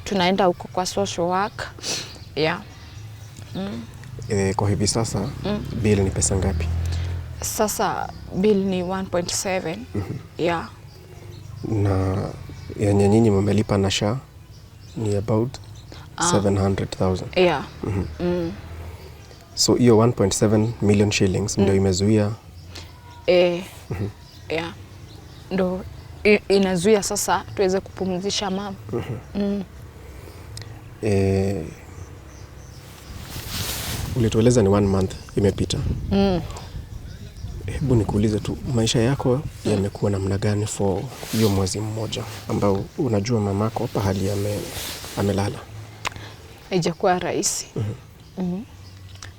Tunaenda huko kwa social work.
Kwa hivi sasa bill ni pesa ngapi?
Sasa bill ni 1.7.
Na yenye nyinyi mmelipa na SHA ni about 700,000. So hiyo 1.7 million shillings ndio imezuia
ndo inazuia sasa tuweze kupumzisha mama.
Ulitueleza ni 1 month imepita. Hebu nikuulize tu, maisha yako yamekuwa namna gani for hiyo mwezi mmoja ambao unajua mamako pahali amelala?
Haijakuwa rahisi.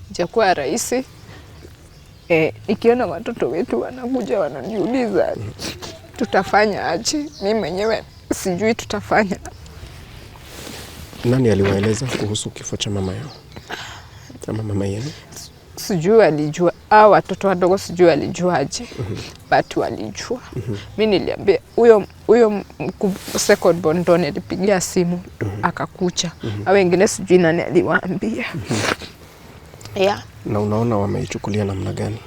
Haijakuwa rahisi. Ikiona watoto wetu wanakuja wananiuliza tutafanya aje, mimi mwenyewe sijui tutafanya.
Nani aliwaeleza kuhusu kifo cha mama yao? Ama mama yenu?
Sijui alijua, watoto wadogo sijui alijuaje. But walijua. Mimi niliambia huyo second born ndo nilipigia simu akakuja. Wengine sijui nani aliwaambia.
Na unaona wameichukulia namna gani?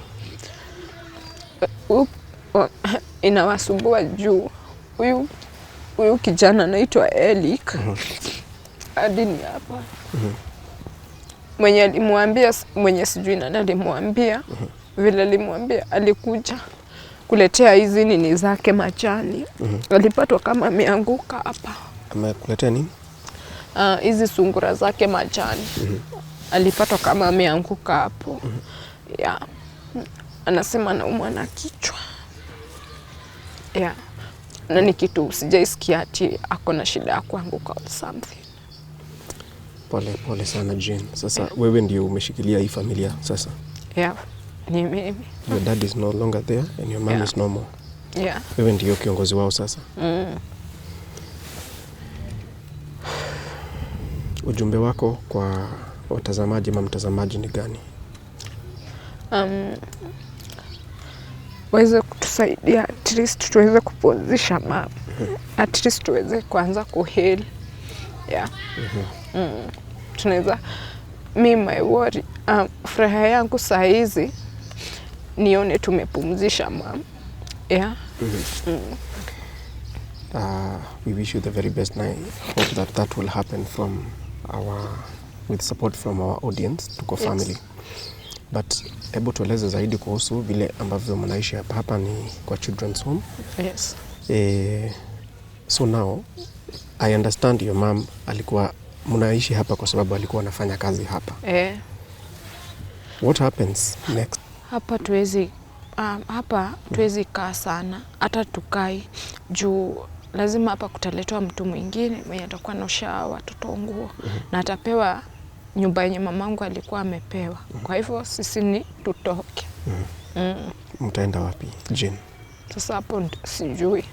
Inawasumbua juu huyu kijana anaitwa Elik. Hadi ni hapa. Mwenye alimwambia, mwenye sijui nani alimwambia, vile alimwambia alikuja kuletea hizi nini zake machani. Alipatwa kama ameanguka hapa.
Amekuletea nini?
Hizi sungura zake machani. Alipatwa kama ameanguka hapo. Yeah. Anasema anaumwa na kichwa. Yeah. Na ni kitu sijaisikia ati ako na shida ya kuanguka or something.
Pole sana Jane. Sasa wewe ndio umeshikilia hii familia sasa.
Yeah. Ni mimi.
Your dad is no longer there and your mom is no more.
Yeah.
Wewe ndio kiongozi wao sasa. Ujumbe wako kwa watazamaji ama mtazamaji ni gani?
Waweze kutusaidia at least tuweze kupumzisha mama. At least tuweze kuanza kuheal. Yeah. Tunaweza my worry. Furaha yangu saa hizi nione tumepumzisha mama. Yeah.
We wish you the very best, and I hope that will happen with support from our audience, Tuko family. But hebu tueleze zaidi kuhusu vile ambavyo mnaishi hapa ni kwa children's home.
Yes.
So now I understand your mom alikuwa mnaishi hapa kwa sababu alikuwa anafanya kazi hapa. What happens next?
Hapa tuwezi kaa sana, hata tukai juu lazima hapa kutaletwa mtu mwingine mwenye atakuwa anaosha watoto nguo na atapewa nyumba yenye mamangu alikuwa amepewa. Kwa hivyo sisi ni tutoke.
Mtaenda wapi, Jane?
Sasa hapo sijui.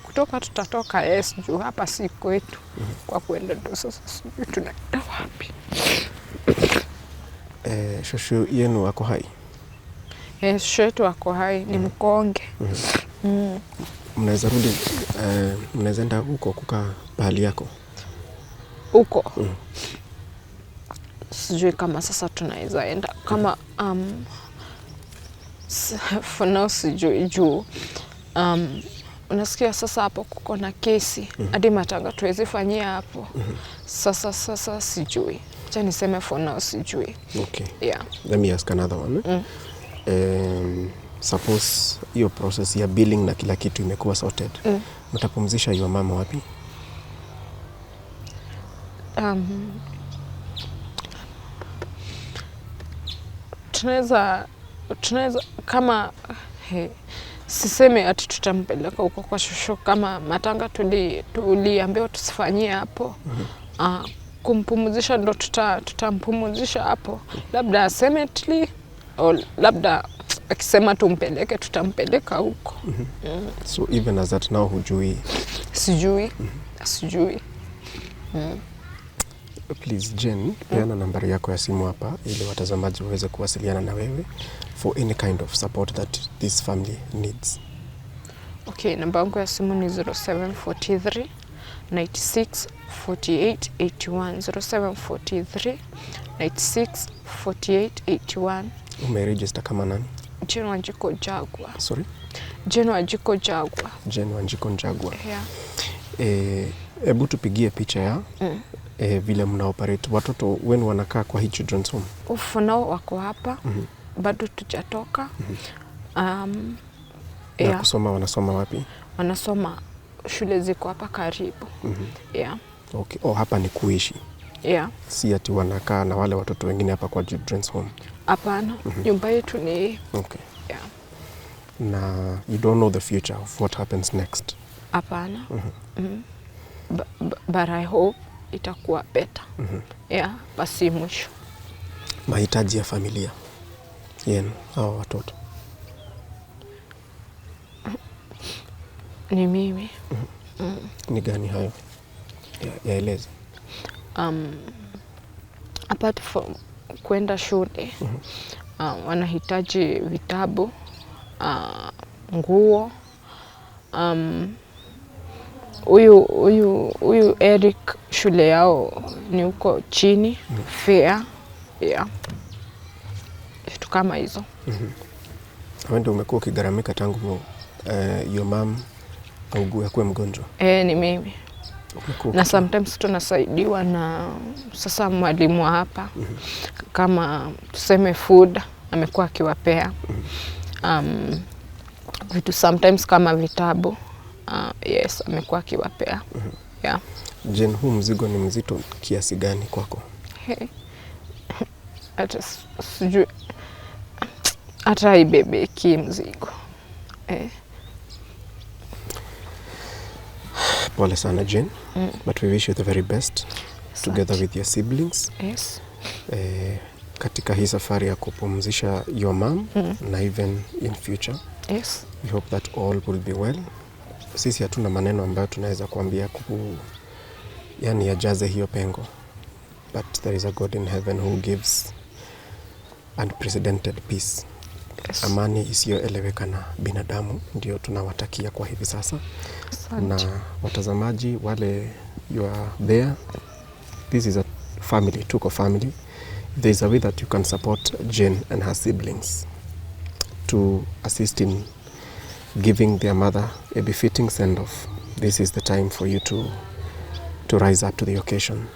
Kutoka tutatoka juu hapa si kwetu. Kwa kuenda ndo sasa sijui tunaenda wapi.
Shosho yenu wako hai?
Shosho yetu wako hai, ni mkonge.
Mnaweza rudi, mnaweza enda huko kukaa pahali yako?
Huko? Sijui kama sasa tunaweza enda. Kama for now sijui juu. Unasikia sasa hapo kuko na kesi. Hadi matanga tuwezi fanyia hapo. Sasa sijui. Acha niseme for now sijui.
Okay.
Yeah.
Let me ask another one. Suppose hiyo process ya billing na kila kitu imekuwa sorted. Mtapumzisha your mama wapi?
Tunaweza kama siseme ati tutampeleka huko kwa shosho kama matanga tuliambiwa tusifanyie hapo. Kumpumzisha ndo tutampumzisha hapo. Labda cemetery au labda akisema tumpeleke tutampeleka huko.
So even as that now hujui?
Sijui.
Please Jane, peana nambari yako ya simu hapa ili watazamaji waweze kuwasiliana na wewe for any kind of support that this family needs. Okay,
namba yangu ya simu ni 0743 96 48 81. 0743 96 48 81.
Umeregister kama nani?
Jane Wanjiko Njagwa.
Sorry?
Jane Wanjiko Njagwa.
Jane Wanjiko Njagwa.
Yeah.
Hebu tupigie picha ya vile mna operate. Watoto wenu wanakaa kwa hii children's home?
Nao wako hapa. Bado tujatoka.
Na kusoma wanasoma wapi?
Wanasoma shule ziko hapa karibu. Yeah.
Okay. Hapa ni kuishi?
Yeah.
Si ati wanakaa na wale watoto wengine hapa kwa children's home?
Hapana. Nyumba yetu ni.
Okay.
Yeah.
Na you don't know the future of what happens next?
Hapana. But I hope itakuwa better. Yeah, basi mwisho.
Mahitaji ya familia yenu hao watoto?
Ni mimi.
Ni gani hayo? Yaeleze.
Apart from kwenda shule, wanahitaji vitabu, nguo. Huyu Eric shule yao ni huko chini, fair. Yeah. Vitu kama hizo.
Wewe ndio umekuwa ukigaramika tangu your mom augue akuwe mgonjwa?
Ni mimi. Na sometimes tunasaidiwa na sasa mwalimu hapa. Kama tuseme food, amekuwa akiwapea vitu sometimes kama vitabu. Yes, amekuwa akiwapea. Yeah.
Jane, huu mzigo ni mzito kiasi gani kwako?
Hata sijui hata ibebeki mzigo.
Pole sana Jane, but we wish you the very best together with your siblings.
Yes.
Katika hii safari ya kupumzisha your mom na even in future.
Yes.
We hope that all will be well. Sisi hatuna maneno ambayo tunaweza kuambia yani yajaze hiyo pengo. But there is a God in heaven who gives unprecedented peace. Yes. Amani isiyoeleweka na binadamu ndio tunawatakia kwa hivi sasa. Na watazamaji wale you are there, this is a family, Tuko family. There is a way that you can support Jane and her siblings to assist in giving their mother a befitting send-off. This is the time for you to rise up to the occasion.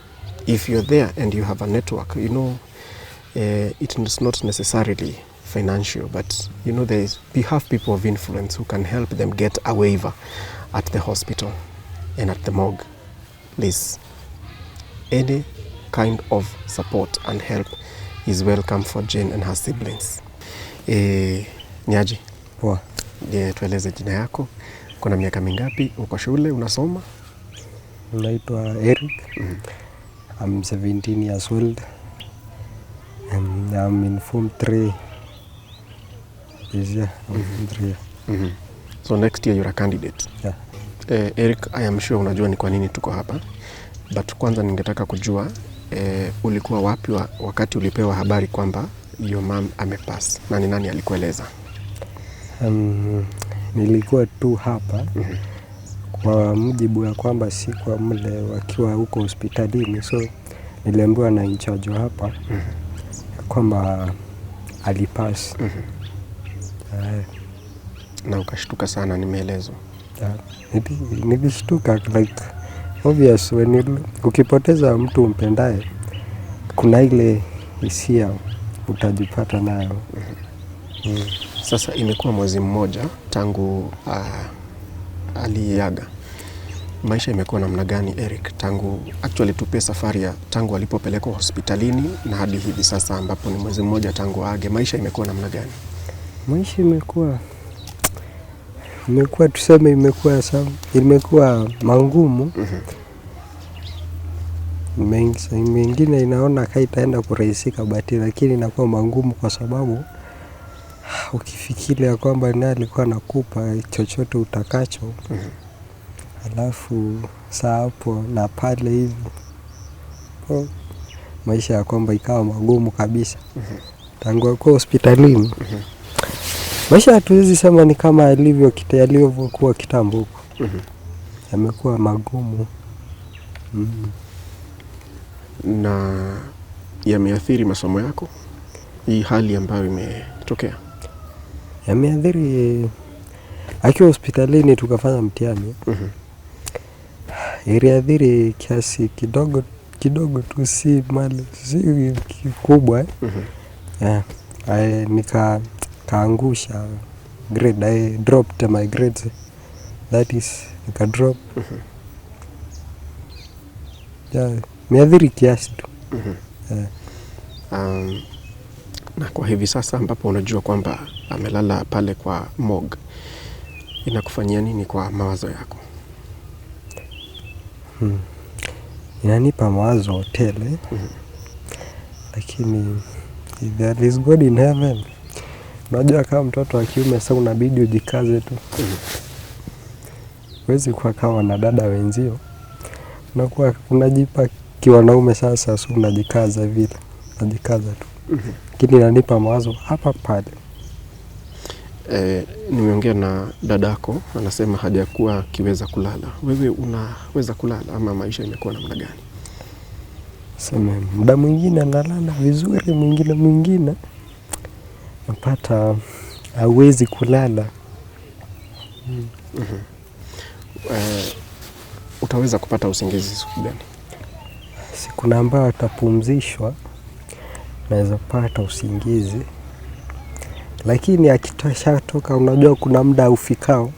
If you're there and you have a network, you know, it is not necessarily financial, but you know, we have people of influence who can help them get a waiver at the hospital and at the morgue. Please, any kind of support and help is welcome for Jane and her siblings. Niaji,
poa.
Tueleze jina yako, kuna miaka mingapi, uko shule, unasoma?
Naitwa Eric. I'm 17 years old. I'm in Form 3. This year, Form 3.
So next year you're a candidate.
Yeah.
Eric, I am sure unajua ni kwa nini tuko hapa. But kwanza ningetaka kujua ulikuwa wapi wakati ulipewa habari kwamba your mom amepass? Na ni nani alikueleza?
Nilikuwa tu hapa kwa mujibu ya kwamba si kwa mle wakiwa huko hospitalini, so niliambiwa na in charge hapa kwamba alipass.
Na ukashtuka sana, nimeelezwa.
Nilishtuka, like obvious when ukipoteza mtu umpendaye kuna ile hisia utajipata nayo.
Sasa imekuwa mwezi mmoja tangu aliaga. Maisha imekuwa namna gani Eric, tangu actually tupe safari ya tangu alipopelekwa hospitalini na hadi hivi sasa ambapo ni mwezi mmoja tangu age, maisha imekuwa namna gani?
Maisha imekuwa tuseme imekuwa mangumu. Mengine inaona kaitaenda kurahisika, lakini inakuwa mangumu kwa sababu ukifikiria kwamba naye alikuwa anakupa chochote utakacho, alafu saa hapo na pale hivi, maisha ya kwamba ikawa magumu kabisa. Tangu kwa hospitalini, maisha hatuwezi sema ni kama yalivyokuwa kitambo huko. Yamekuwa magumu.
Na yameathiri masomo yako hii hali ambayo imetokea?
Yameathiri. Akiwa hospitalini tukafanya mtihani. Iliathiri kiasi kidogo tu, si kikubwa. Nikaangusha grade. I dropped my grades. That is, nika drop. Miadhiri kiasi tu.
Na kwa hivi sasa ambapo unajua kwamba amelala pale kwa morgue, inakufanyia nini kwa mawazo yako?
Inanipa mawazo tele. Lakini there is God in heaven. Unajua kama mtoto wa kiume sasa unabidi ujikaze tu. Huwezi kuwa kama na dada wenzio. Unakuwa unajipa kiwanaume sasa, so unajikaza vile. Unajikaza tu. Lakini inanipa mawazo hapa pale.
Nimeongea na dadako, anasema hajakuwa akiweza kulala. Wewe unaweza kulala ama maisha imekuwa namna gani?
Sema muda mwingine analala vizuri, mwingine napata hawezi kulala.
Utaweza kupata usingizi siku gani?
Siku ambayo atapumzishwa naweza pata usingizi. lakini akitoka unajua kuna muda ufikao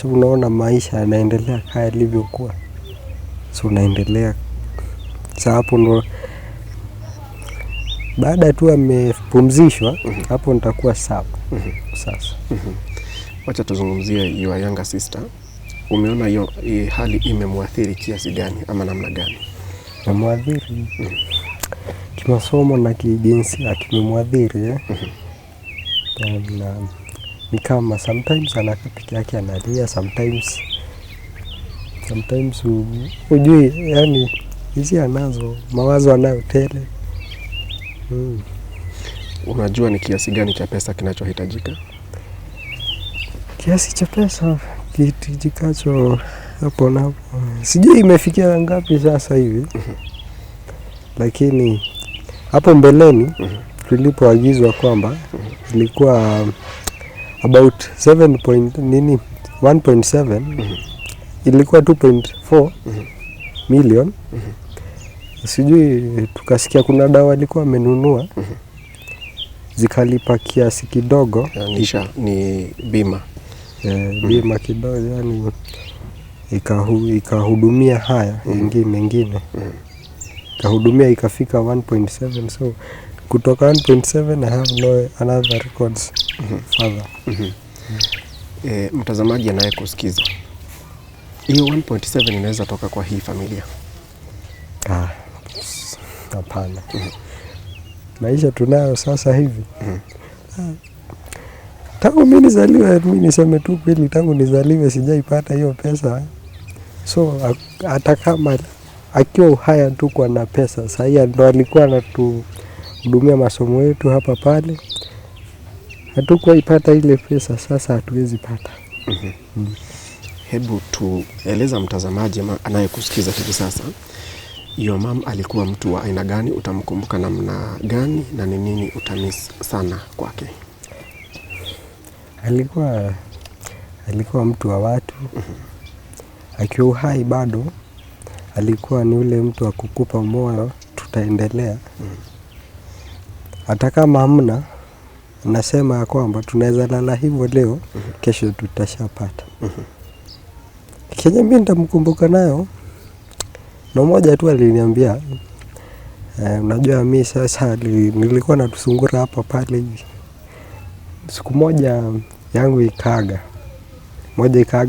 unaona maisha yanaendelea kama ilivyokuwa, so unaendelea. Sasa hapo ndo baada tu amepumzishwa hapo nitakuwa sawa. Sasa
wacha tuzungumzie your younger sister. Umeona hiyo hali imemwathiri kiasi gani ama namna gani?
Imemwathiri kimasomo na kijinsia, kimemwathiri na ni kama sometimes anakaa peke yake analia, sometimes hujui, yani hizi anazo mawazo anayo tele.
Unajua ni kiasi gani cha pesa kinachohitajika?
Kiasi cha pesa kihitajikacho hapo na hapo sijui imefikia ngapi sasa hivi. Lakini hapo mbeleni tulipoagizwa kwamba ilikuwa about 1.7 ilikuwa 2.4 million. Sijui tukasikia kuna dawa alikuwa amenunua zikalipa kiasi kidogo,
ni bima.
Bima kidogo, yani ikahudumia haya mengine ikahudumia ikafika 1.7. so kutoka 1.7 I have no another records further.
Mtazamaji anayekusikiza, hiyo 1.7 inaweza toka kwa hii familia?
Hapana. Maisha tunayo sasa hivi. Tangu mimi nizaliwe, mimi niseme tu kweli, tangu nizaliwe sijaipata hiyo pesa. So hata kama akiwa uhai tu kwa na pesa, sasa ndo alikuwa anatuhudumia masomo yetu hapa pale. Hatukuwa ipata ile pesa, sasa hatuwezi pata.
Hebu tueleza mtazamaji anayekusikiza hivi sasa, your mom alikuwa mtu wa aina gani? Utamkumbuka namna gani na ni nini utamiss sana kwake?
Alikuwa mtu wa watu. Akiwa uhai bado alikuwa ni ule mtu wa kukupa moyo, tutaendelea. Hata kama hamna, nasema kwamba tunaweza lala hivyo leo, kesho tutashapata. Kenye mimi nitamkumbuka nayo, na mmoja tu aliniambia, unajua mimi sasa nilikuwa natusungura hapa pale hivi. Siku moja yangu ikaaga.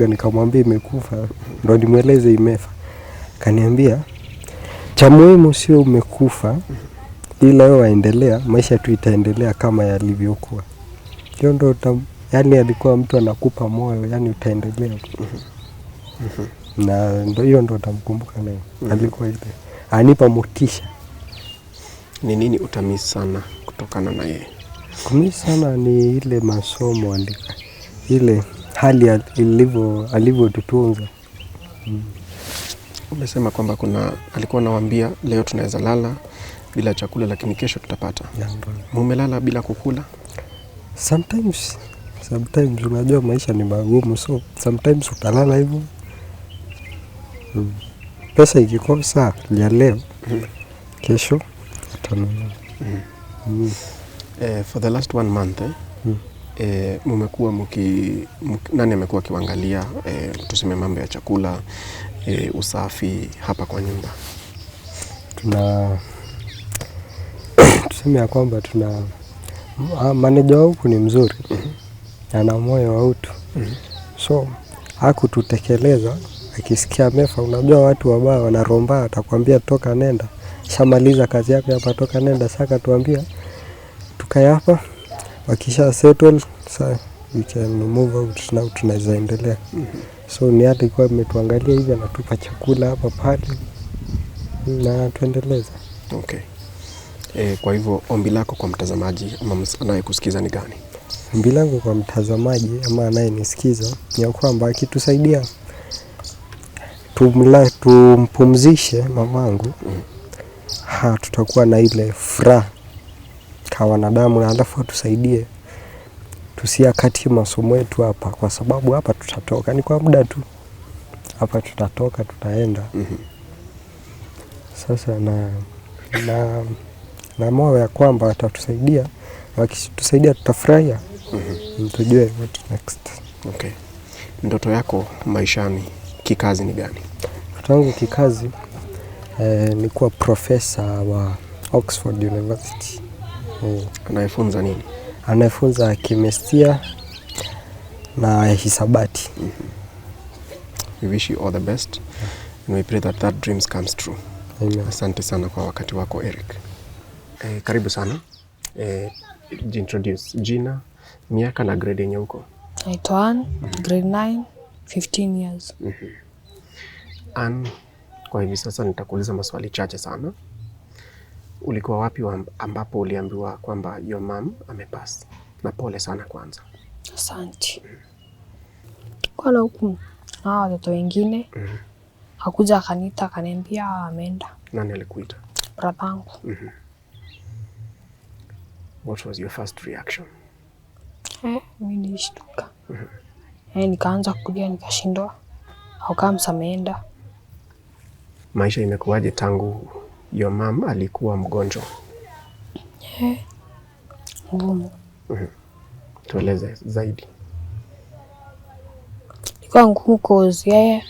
Nikamwambia imekufa, ndo nimweleze imefa. Kaniambia cha muhimu sio umekufa, ila wewe waendelea, maisha tu itaendelea kama yalivyokuwa. Hiyo ndo yani alikuwa mtu anakupa moyo, yani utaendelea. Na ndo hiyo ndo utamkumbuka nayo. Alikuwa ile anipa motisha.
Ni nini utamiss sana kutokana na yeye?
Kumiss sana ni ile masomo andika. Ile hali alivyotutunza.
Umesema kwamba alikuwa anawaambia leo tunaweza lala bila chakula lakini kesho tutapata. Mumelala bila kukula?
Sometimes unajua maisha ni magumu, so sometimes utalala hivyo. Pesa ikikosa ya leo, kesho utanunua.
For the last 1 month mmekuwa nani amekuwa akiangalia tuseme mambo ya chakula, usafi hapa kwa nyumba?
Tuseme ya kwamba manager huku ni mzuri. Ana moyo wa utu. So hakututekeleza. Akisikia mefa, unajua watu wabaya wanaromba, atakwambia toka nenda. Shamaliza kazi yako hapa, toka nenda. Saka tuambia tukae hapa, wakisha settle sasa we can move out, now tunaweza endelea. So ni hata ikuwa imetuangalia hivi, anatupa chakula hapa pale na tuendeleza.
Okay. Kwa hivyo ombi lako kwa mtazamaji ama anayekusikiza ni gani?
Ombi langu kwa mtazamaji ama anayenisikiza ni kwamba akitusaidia tumpumzishe mamangu, tutakuwa na ile furaha kwa wanadamu, na alafu tusaidie tusiakati masomo yetu hapa, kwa sababu hapa tutatoka ni kwa muda tu. Hapa tutatoka, tutaenda. Sasa na moyo ya kwamba atatusaidia wakitusaidia tutafurahia. Tujue what next.
Okay. Ndoto yako maishani kikazi ni gani?
Ndoto yangu kikazi ni kuwa profesa wa Oxford University.
Anayefunza nini?
Anayefunza kemistria na hisabati.
We wish you all the best and we pray that dreams comes true.
Amen.
Asante sana kwa wakati wako Eric. Karibu sana. Introduce jina, miaka na grade yenye uko.
Naitwa Ann, grade 9, 15 years.
Ann, kwa hivi sasa nitakuuliza maswali chache sana. Ulikuwa wapi ambapo uliambiwa kwamba your mom amepass? Na pole sana kwanza.
Asante. Kwa huku na watoto wengine. Hakuja akaniita akaniambia ameenda.
Nani alikuita?
Bratangu.
What was your first reaction?
Mimi nilishtuka. Nikaanza kulia nikashindwa. Au kama ameenda.
Maisha imekuwaje tangu your mom alikuwa mgonjwa?
Ngumu.
Tueleze zaidi.
Ilikuwa ngumu cause yeye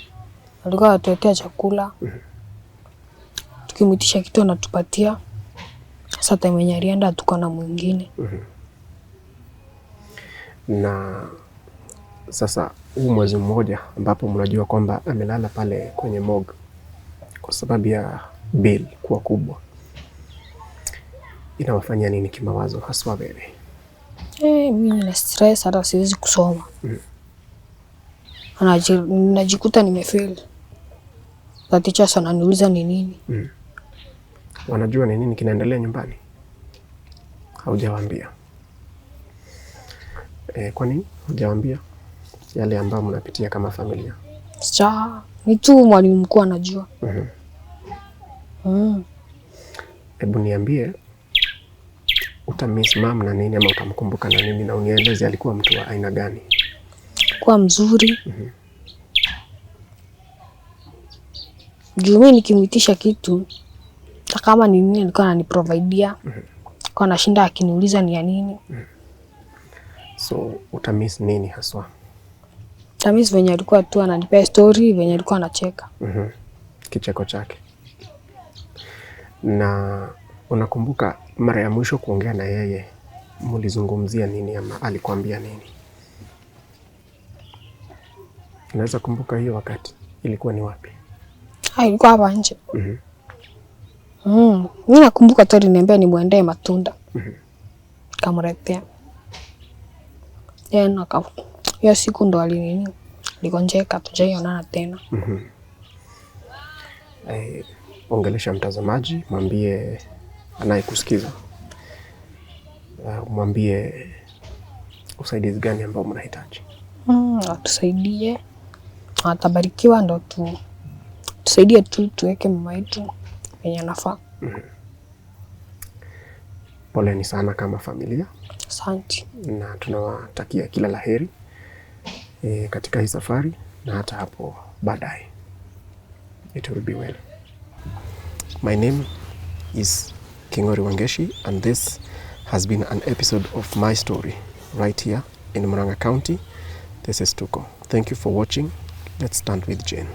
alikuwa atuletea chakula. Tukimwitisha kitu anatupatia. Sasa time yenye alienda tuko na mwingine.
Na sasa huu mwezi mmoja ambapo mnajua kwamba amelala pale kwenye morgue kwa sababu ya bill kuwa kubwa, inawafanyia nini kimawazo haswa wewe?
Mimi nina stress hata siwezi kusoma. Najikuta nimefail. The teachers wananiuliza ni nini.
Wanajua ni nini kinaendelea nyumbani? Haujawaambia? Kwa nini haujawaambia yale ambayo mnapitia kama familia?
Ni tu mwalimu mkuu anajua.
Hebu niambie, utamiss mom na nini ama utamkumbuka na nini, na unieleze alikuwa mtu wa aina gani?
Kwa mzuri. Juu mimi nikimwitisha kitu kama ni nini alikuwa ananiprovidea. Kwa nashinda akiniuliza ni ya nini.
So utamiss nini haswa?
Utamiss venye alikuwa tu ananipea story, venye alikuwa anacheka.
Kicheko chake. Na unakumbuka mara ya mwisho kuongea na yeye mlizungumzia nini ama alikwambia nini? Unaweza kumbuka hiyo wakati? Ilikuwa ni wapi?
Ilikuwa hapa nje. Mimi nakumbuka tu aliniambia nimwendee matunda. Kamletea. Hiyo siku ndo aligonjeka, tujaionana tena.
Ongelesha mtazamaji, mwambie anayekusikiza. Mwambie usaidizi gani ambao mnahitaji.
Atusaidie. Atabarikiwa ndo tusaidie tu tuweke mama yetu penye anafaa.
Poleni sana kama familia.
Asante.
Na tunawatakia kila laheri katika hii safari na hata hapo baadaye. It will be well. My name is Kingori Wangeshi and this has been an episode of my story right here in Murang'a County. This is Tuko. Thank you for watching. Let's stand with Jane.